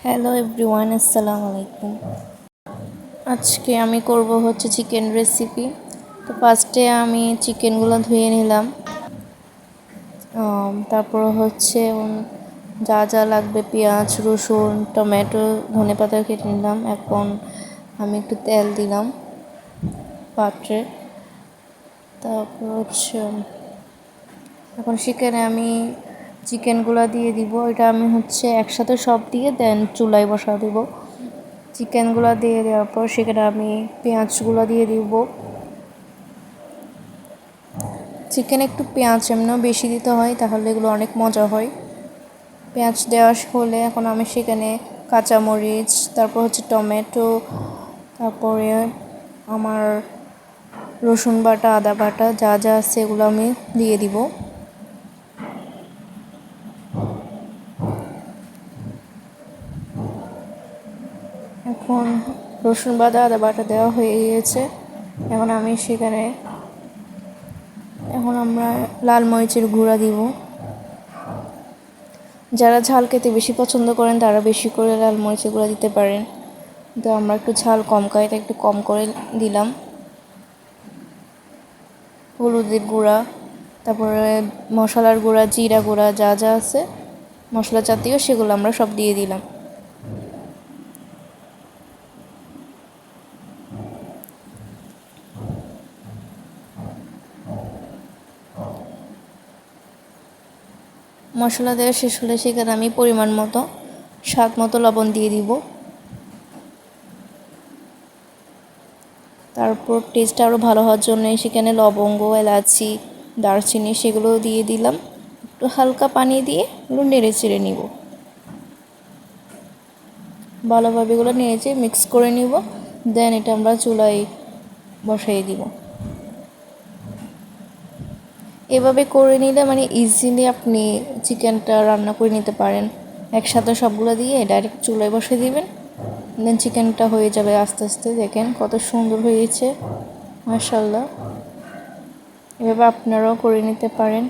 Hello everyone, আসসালামু আলাইকুম। আজকে আমি করব হচ্ছে চিকেন রেসিপি। তো ফার্স্টে আমি চিকেনগুলো ধুয়ে নিলাম। তারপর হচ্ছে যা যা লাগবে পেঁয়াজ, রসুন, টমেটো, ধনেপাতা কেটে নিলাম। এখন আমি একটু তেল দিলাম পাত্রে। তারপর হচ্ছে এখন সেখানে আমি চিকেনগুলো দিয়ে দিব। এটা আমি হচ্ছে একসাথে সব দিয়ে দেন চুলায় বসা দেব। চিকেনগুলো দিয়ে দেওয়ার পর সেখানে আমি পেঁয়াজগুলো দিয়ে দিব। চিকেন একটু পেঁয়াজ এমনিও বেশি দিতে হয়, তাহলে এগুলো অনেক মজা হয়। পেঁয়াজ দেওয়া হলে এখন আমি সেখানে কাঁচামরিচ, তারপর হচ্ছে টমেটো, তারপরে আমার রসুন বাটা, আদা বাটা যা যা আছে এগুলো আমি দিয়ে দিব। এখন রসুন বাটা, আদা বাটা দেওয়া হয়ে গিয়েছে। এখন আমরা লাল মরিচের গুঁড়া দিব। যারা ঝাল খেতে বেশি পছন্দ করেন তারা বেশি করে লাল মরিচের গুঁড়া দিতে পারেন, তো আমরা একটু ঝাল কম খাই, তাই একটু কম করে দিলাম। হলুদের গুঁড়া, তারপরে মশলার গুঁড়া, জিরা গুঁড়া যা যা আছে মশলা জাতীয় সেগুলো আমরা সব দিয়ে দিলাম। মশলা দেওয়া শেষ হলে সেখানে আমি পরিমাণ মতো স্বাদ মতো লবণ দিয়ে দিব। তারপর টেস্টটা আরও ভালো হওয়ার জন্য সেখানে লবঙ্গ, এলাচি, দারচিনি সেগুলো দিয়ে দিলাম। একটু হালকা পানি দিয়ে এগুলো নেড়ে চেড়ে নিব, ভালোভাবে এগুলো নেড়ে চেড়ে মিক্স করে নিব। দেন এটা আমরা চুলায় বসাই দিব। এভাবে করে নিলে মানে ইজিলি আপনি চিকেনটা রান্না করে নিতে পারেন। একসাথে সবগুলো দিয়ে ডাইরেক্ট চুলায় বসে দিবেন, দেন চিকেনটা হয়ে যাবে আস্তে আস্তে। দেখেন কত সুন্দর হয়েছে, মাশাআল্লাহ। এভাবে আপনারাও করে নিতে পারেন।